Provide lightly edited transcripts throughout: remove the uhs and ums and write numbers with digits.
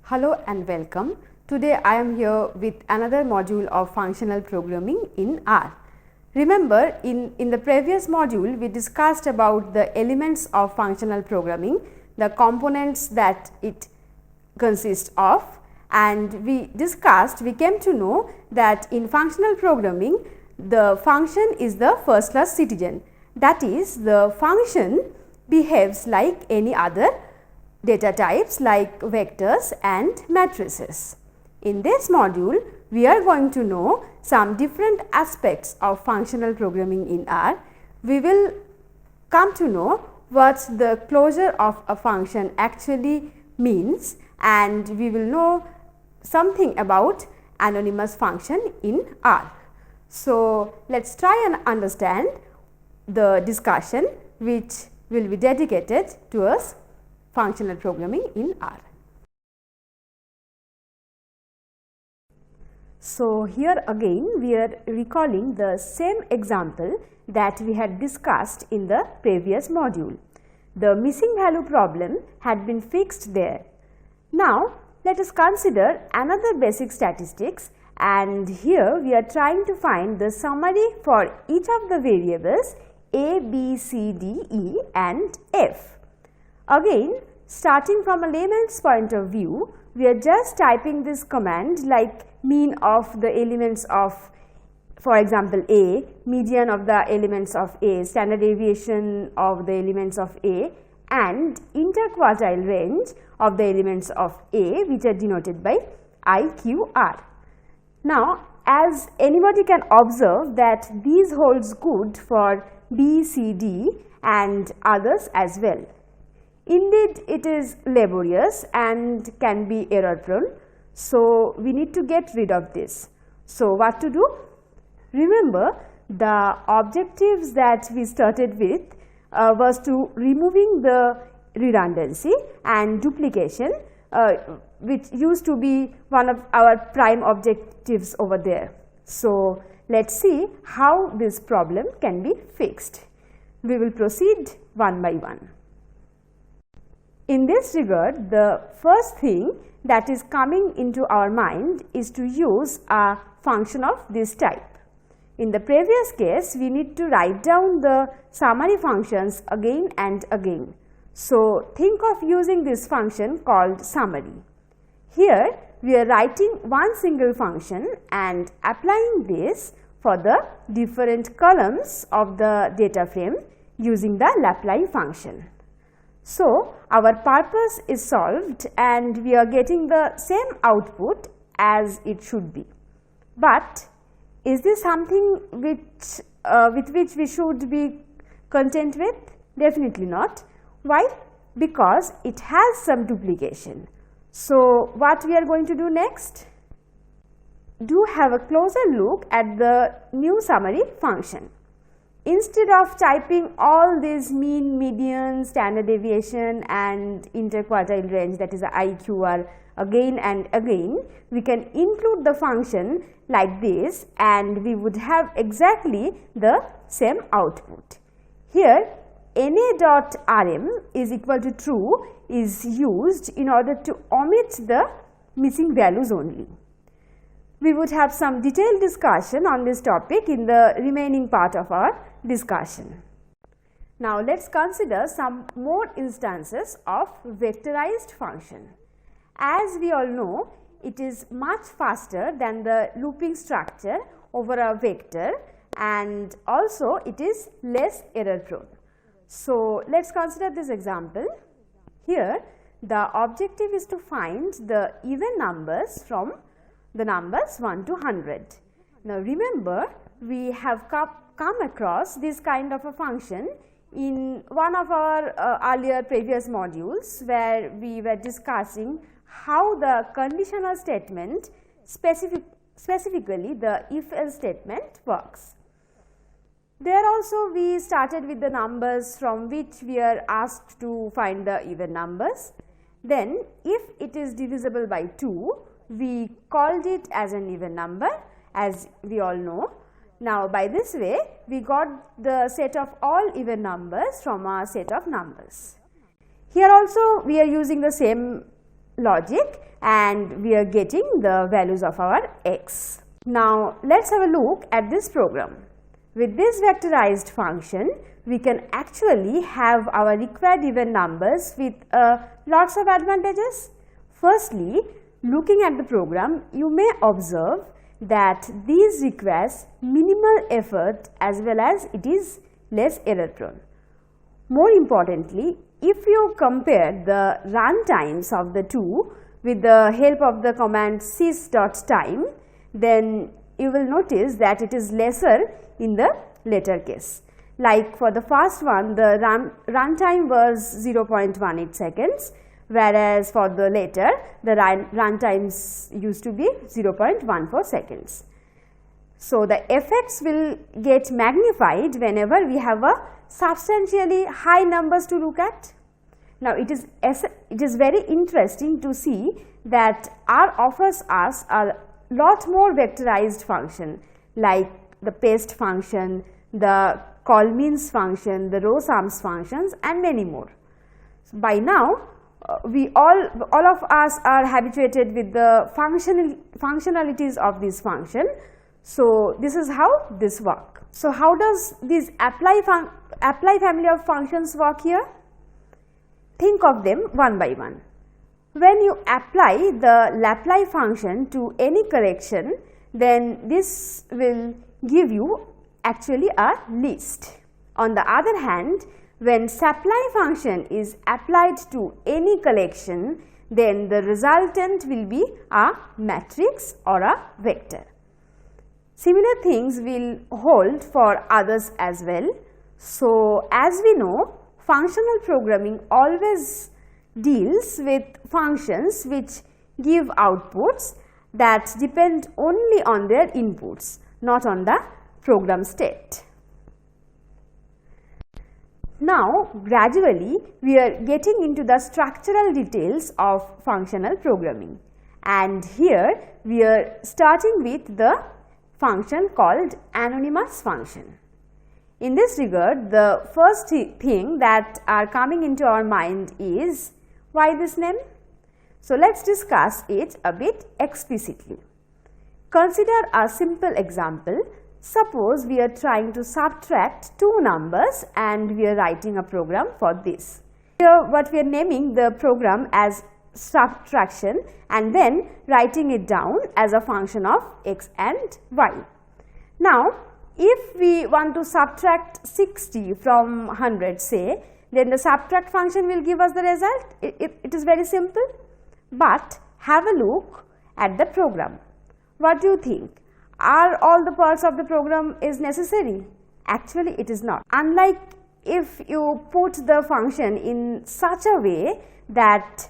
Hello and welcome. Today I am here with another module of functional programming in R. Remember in the previous module we discussed about the elements of functional programming, the components that it consists of, and we came to know that in functional programming the function is the first class citizen. That is, the function behaves like any other data types like vectors and matrices. In this module, we are going to know some different aspects of functional programming in R. We will come to know what the closure of a function actually means, and we will know something about anonymous function in R. So, let us try and understand the discussion which will be dedicated towards functional programming in R. So, here again we are recalling the same example that we had discussed in the previous module. The missing value problem had been fixed there. Now, let us consider another basic statistics, and here we are trying to find the summary for each of the variables A, B, C, D, E and F. Again, starting from a layman's point of view, we are just typing this command like mean of the elements of, for example, A, median of the elements of A, standard deviation of the elements of A, and interquartile range of the elements of A, which are denoted by IQR. Now, as anybody can observe that these holds good for B, C, D and others as well. Indeed, it is laborious and can be error prone. So, we need to get rid of this. So, what to do? Remember, the objectives that we started with was to removing the redundancy and duplication, which used to be one of our prime objectives over there. So, let us see how this problem can be fixed. We will proceed one by one. In this regard, the first thing that is coming into our mind is to use a function of this type. In the previous case, we need to write down the summary functions again and again. So, think of using this function called summary. Here, we are writing one single function and applying this for the different columns of the data frame using the Laplace function. So, our purpose is solved and we are getting the same output as it should be. But is this something which with which we should be content with? Definitely not. Why? Because it has some duplication. So, what we are going to do next? Do have a closer look at the new summary function. Instead of typing all these mean, median, standard deviation and interquartile range, that is the IQR, again and again, we can include the function like this and we would have exactly the same output. Here na.rm is equal to true is used in order to omit the missing values only. We would have some detailed discussion on this topic in the remaining part of our discussion. Now, let us consider some more instances of vectorized function. As we all know, it is much faster than the looping structure over a vector and also it is less error prone. So, let us consider this example. Here, the objective is to find the even numbers from the numbers 1 to 100. Now, remember, we have come across this kind of a function in one of our earlier previous modules where we were discussing how the conditional statement, specifically the if-else statement works. There also we started with the numbers from which we are asked to find the even numbers. Then, if it is divisible by 2, we called it as an even number, as we all know. Now, by this way, we got the set of all even numbers from a set of numbers. Here also we are using the same logic and we are getting the values of our x. Now let's have a look at this program. With this vectorized function, we can actually have our required even numbers with lots of advantages. Firstly, looking at the program, you may observe that these requires minimal effort as well as it is less error prone. More importantly, if you compare the run times of the two with the help of the command sys.time, then you will notice that it is lesser in the later case. Like for the first one, the run time was 0.18 seconds, whereas for the later, the run times used to be 0.14 seconds. So the effects will get magnified whenever we have a substantially high numbers to look at. Now it is very interesting to see that R offers us a lot more vectorized function like the paste function, the call means function, the row sums functions, and many more. So by now, we all of us are habituated with the functionalities of this function. So this is how this works. So how does this apply family of functions work here? Think of them one by one. When you apply the Laplace function to any correction, then this will give you actually a list. On the other hand, when supply function is applied to any collection, then the resultant will be a matrix or a vector. Similar things will hold for others as well. So as we know, functional programming always deals with functions which give outputs that depend only on their inputs, not on the program state. Now gradually we are getting into the structural details of functional programming, and here we are starting with the function called anonymous function. In this regard, the first thing that are coming into our mind is, why this name? So let's discuss it a bit explicitly. Consider a simple example. Suppose we are trying to subtract two numbers and we are writing a program for this. Here what we are naming the program as subtraction and then writing it down as a function of x and y. Now if we want to subtract 60 from 100 say, then the subtract function will give us the result. It is very simple. But have a look at the program. What do you think? Are all the parts of the program is necessary? Actually it is not. Unlike if you put the function in such a way that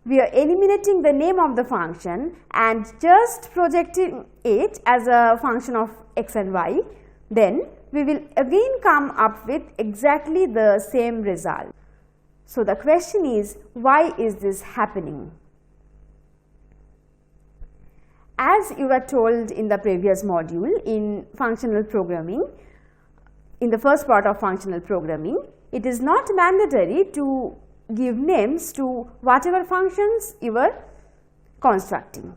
we are eliminating the name of the function and just projecting it as a function of x and y, then we will again come up with exactly the same result. So the question is, why is this happening? As you were told in the previous module in functional programming, in the first part of functional programming, it is not mandatory to give names to whatever functions you are constructing.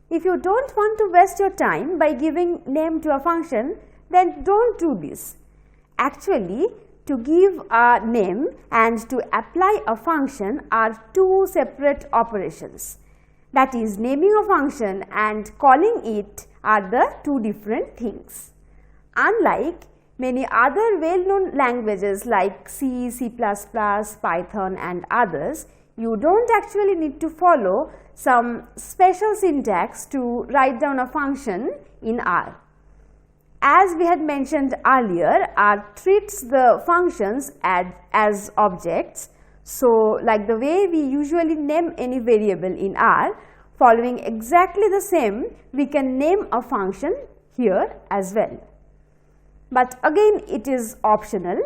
If you don't want to waste your time by giving name to a function, then don't do this. Actually, to give a name and to apply a function are two separate operations. That is, naming a function and calling it are the two different things. Unlike many other well-known languages like C, C++, Python and others, you don't actually need to follow some special syntax to write down a function in R. As we had mentioned earlier, R treats the functions as objects. So, like the way we usually name any variable in R, following exactly the same, we can name a function here as well. But again, it is optional.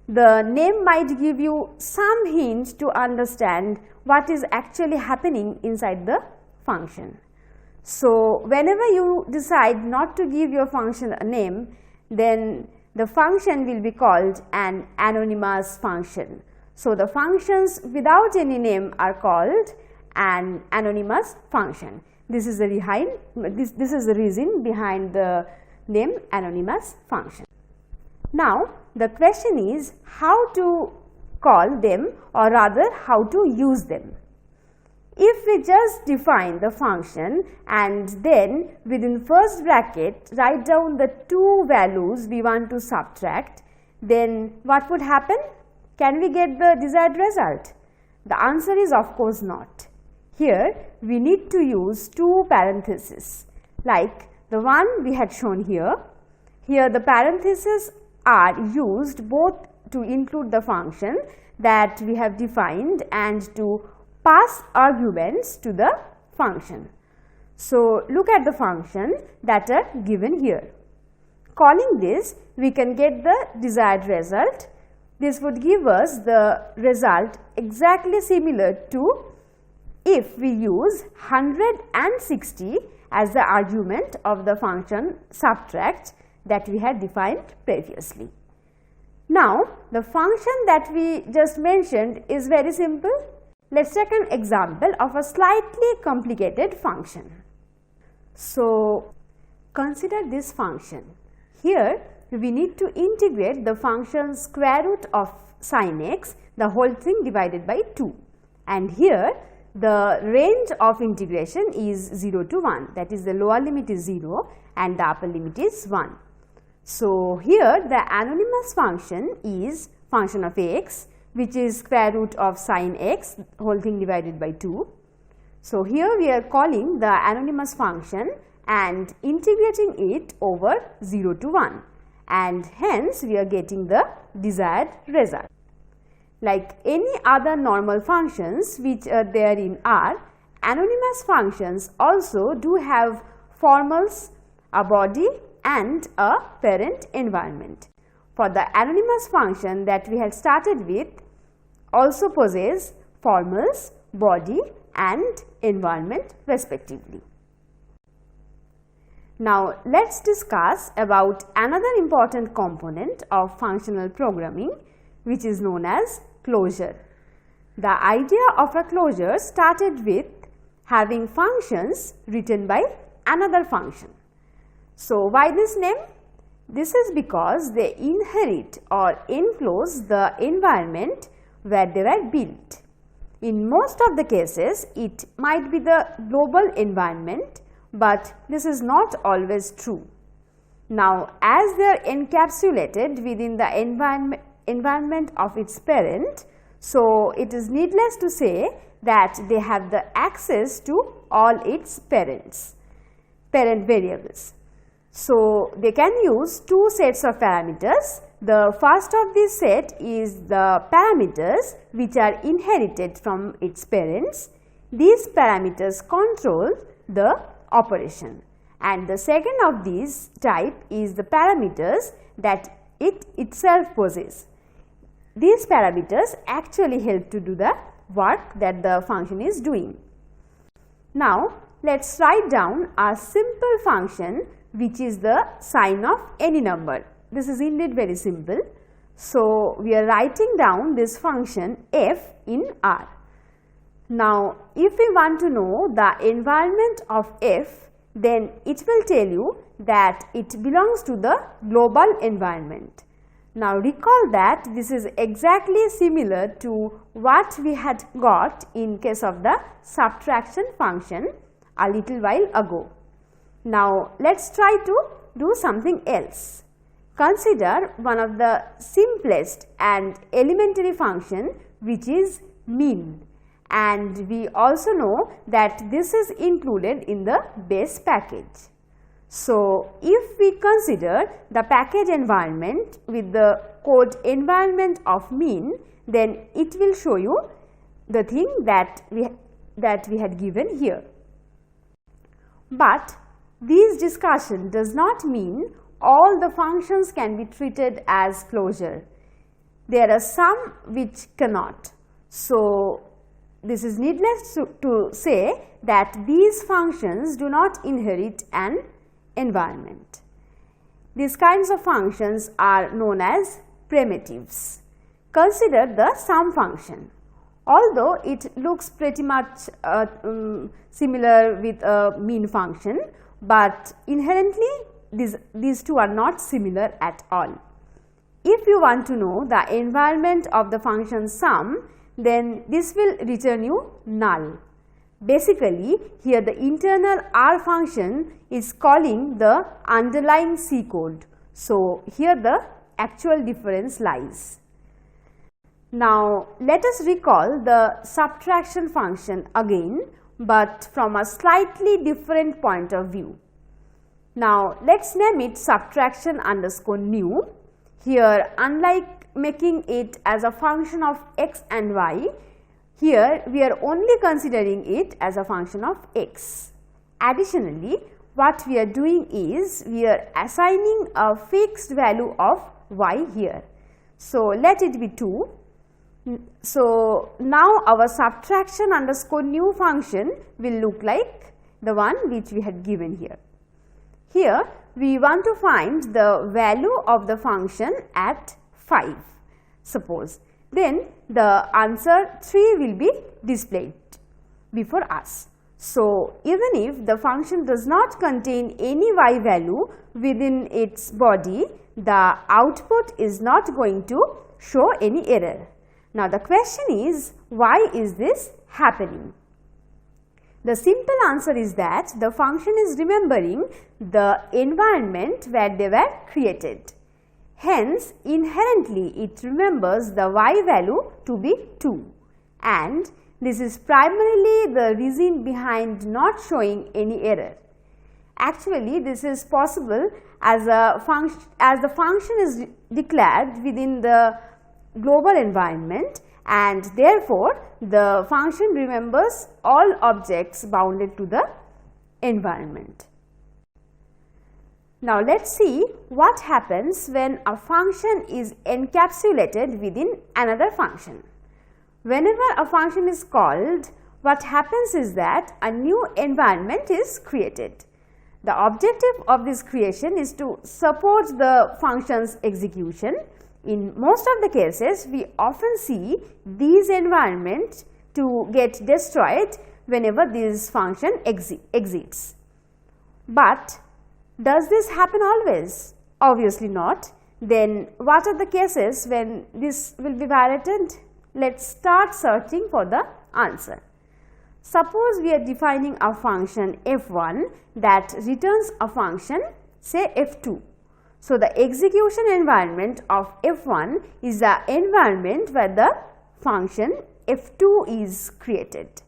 The name might give you some hint to understand what is actually happening inside the function. So, whenever you decide not to give your function a name, then the function will be called an anonymous function. So, the functions without any name are called an anonymous function. This is the reason behind the name anonymous function. Now, the question is how to call them, or rather how to use them. If we just define the function and then within first bracket write down the two values we want to subtract, then what would happen? Can we get the desired result? The answer is of course not. Here we need to use two parentheses like the one we had shown here. Here the parentheses are used both to include the function that we have defined and to pass arguments to the function. So, look at the function that are given here. Calling this, we can get the desired result. This would give us the result exactly similar to if we use 160 as the argument of the function subtract that we had defined previously. Now, the function that we just mentioned is very simple. Let us take an example of a slightly complicated function. So, consider this function. Here, we need to integrate the function square root of sin x, the whole thing divided by 2. And here, the range of integration is 0 to 1, that is the lower limit is 0 and the upper limit is 1. So, here the anonymous function is function of x, which is square root of sin x, whole thing divided by 2. So, here we are calling the anonymous function and integrating it over 0 to 1, and hence we are getting the desired result. Like any other normal functions which are there in R, anonymous functions also do have formals, a body and a parent environment. For the anonymous function that we had started with also possess formals, body and environment respectively. Now, let us discuss about another important component of functional programming, which is known as closure. The idea of a closure started with having functions written by another function. So, why this name? This is because they inherit or enclose the environment where they were built. In most of the cases, it might be the global environment, but this is not always true. Now, as they are encapsulated within the environment of its parent, so it is needless to say that they have the access to all its parent variables. So, they can use two sets of parameters. The first of this set is the parameters which are inherited from its parents. These parameters control the operation, and the second of these type is the parameters that it itself possesses. These parameters actually help to do the work that the function is doing. Now, let us write down a simple function which is the sign of any number. This is indeed very simple. So, we are writing down this function f in R. Now, if we want to know the environment of f, then it will tell you that it belongs to the global environment. Now, recall that this is exactly similar to what we had got in case of the subtraction function a little while ago. Now, let us try to do something else. Consider one of the simplest and elementary function, which is mean, and we also know that this is included in the base package. So, if we consider the package environment with the code environment of mean, then it will show you the thing that we had given here. But this discussion does not mean all the functions can be treated as closure. There are some which cannot. So, this is needless to say that these functions do not inherit an environment. These kinds of functions are known as primitives. Consider the sum function. although it looks pretty much similar with a mean function, but inherently these two are not similar at all. If you want to know the environment of the function sum, then this will return you null. Basically, here the internal R function is calling the underlying C code. So, here the actual difference lies. Now, let us recall the subtraction function again, but from a slightly different point of view. Now, let us name it subtraction underscore new. Here, unlike making it as a function of x and y, here we are only considering it as a function of x. Additionally, what we are doing is we are assigning a fixed value of y here. So, let it be 2. So, now our subtraction underscore new function will look like the one which we had given here. Here we want to find the value of the function at 5, suppose. Then the answer 3 will be displayed before us. So, even if the function does not contain any y value within its body, the output is not going to show any error. Now, the question is, why is this happening? The simple answer is that the function is remembering the environment where they were created. Hence, inherently it remembers the y value to be 2, and this is primarily the reason behind not showing any error. Actually, this is possible as the function is declared within the global environment, and therefore, the function remembers all objects bounded to the environment. Now, let us see what happens when a function is encapsulated within another function. Whenever a function is called, what happens is that a new environment is created. The objective of this creation is to support the function's execution. In most of the cases, we often see these environments to get destroyed whenever this function exits. But does this happen always? Obviously not. Then what are the cases when this will be violated? Let us start searching for the answer. Suppose we are defining a function f1 that returns a function, say f2. So, the execution environment of f1 is the environment where the function f2 is created.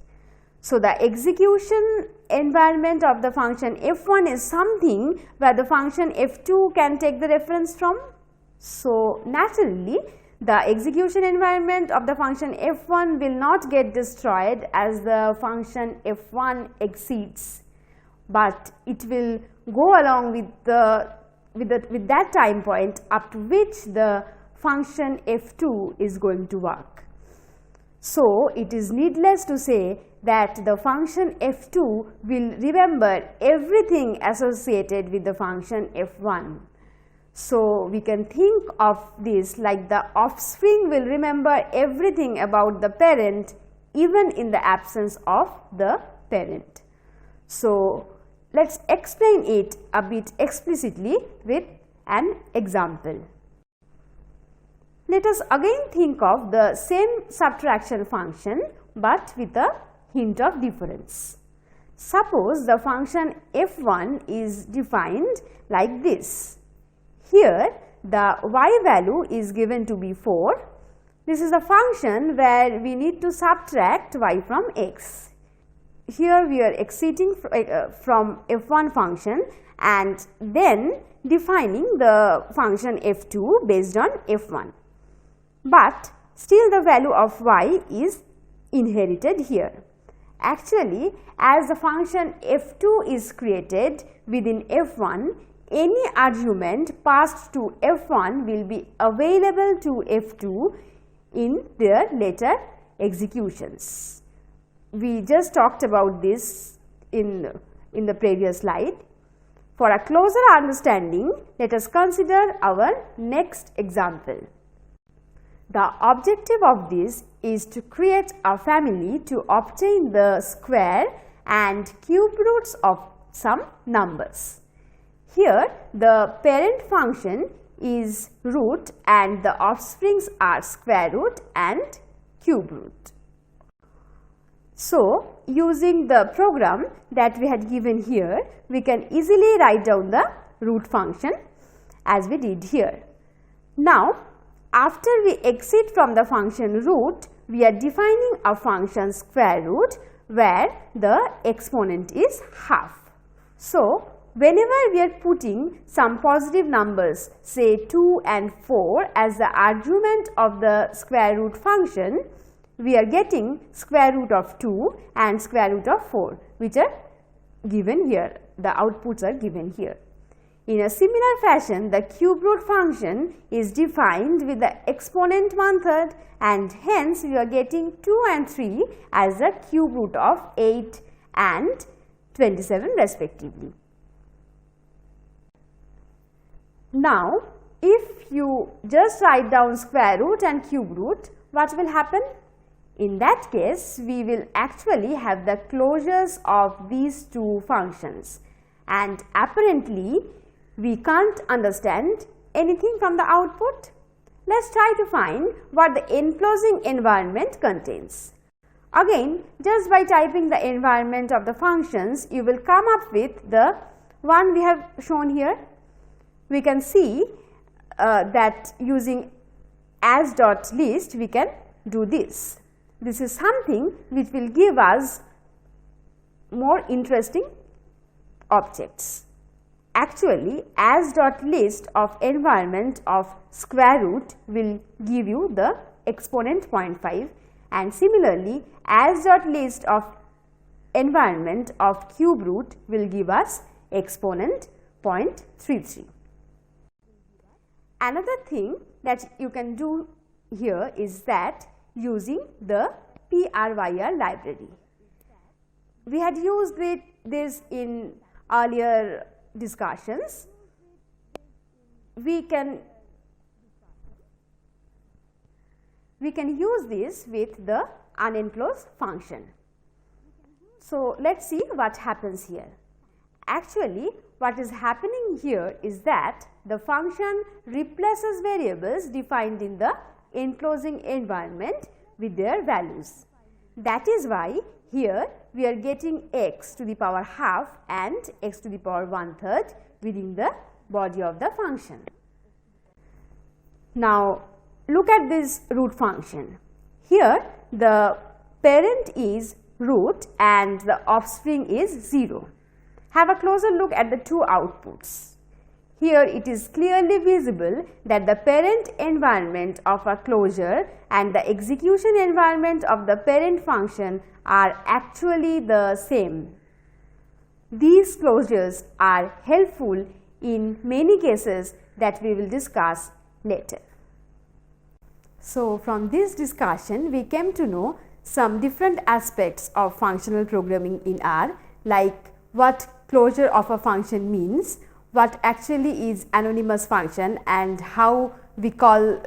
So, the execution environment of the function f1 is something where the function f2 can take the reference from. So, naturally, the execution environment of the function f1 will not get destroyed as the function f1 exceeds, but it will go along with that time point up to which the function f2 is going to work. So, it is needless to say that the function f2 will remember everything associated with the function f1. So, we can think of this like the offspring will remember everything about the parent even in the absence of the parent. So, let us explain it a bit explicitly with an example. Let us again think of the same subtraction function, but with a hint of difference. Suppose the function f1 is defined like this. Here the y value is given to be 4. This is a function where we need to subtract y from x. Here we are exceeding from f1 function and then defining the function f2 based on f1. But still the value of y is inherited here. Actually, as the function f2 is created within f1, any argument passed to f1 will be available to f2 in their later executions. We just talked about this in the previous slide. For a closer understanding, let us consider our next example. The objective of this is to create a family to obtain the square and cube roots of some numbers. Here the parent function is root and the offsprings are square root and cube root. So, using the program that we had given here, we can easily write down the root function as we did here. Now, after we exit from the function root, we are defining a function square root where the exponent is half. So, whenever we are putting some positive numbers, say 2 and 4 as the argument of the square root function, we are getting square root of 2 and square root of 4, which are given here. The outputs are given here. In a similar fashion, the cube root function is defined with the exponent 1/3 and hence we are getting 2 and 3 as the cube root of 8 and 27 respectively. Now, if you just write down square root and cube root, what will happen? In that case, we will actually have the closures of these two functions, and apparently we can't understand anything from the output. Let's try to find what the enclosing environment contains. Again, just by typing the environment of the functions, you will come up with the one we have shown here. We can see that using as.list we can do this. This is something which will give us more interesting objects. Actually, as.list of environment of square root will give you the exponent 0.5, and similarly as.list of environment of cube root will give us exponent 0.33. Another thing that you can do here is that using the PRWire library. We had used this in earlier discussions. We can use this with the unenclosed function. So, let us see what happens here. Actually, what is happening here is that the function replaces variables defined in the enclosing environment with their values. That is why here we are getting x to the power half and x to the power 1/3 within the body of the function. Now, look at this root function. Here the parent is root and the offspring is 0. Have a closer look at the two outputs. Here it is clearly visible that the parent environment of a closure and the execution environment of the parent function are actually the same. These closures are helpful in many cases that we will discuss later. So, from this discussion we came to know some different aspects of functional programming in R, like what closure of a function means, what actually is anonymous function and how we call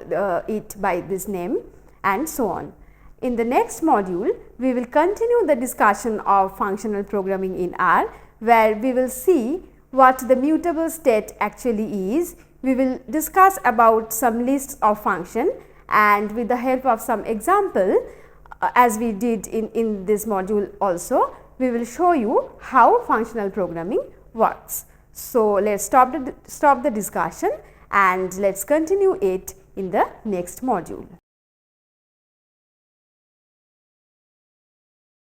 it by this name, and so on. In the next module, we will continue the discussion of functional programming in R, where we will see what the mutable state actually is. We will discuss about some lists of function, and with the help of some example, as we did in this module also, we will show you how functional programming works. So, let us stop the discussion and let us continue it in the next module.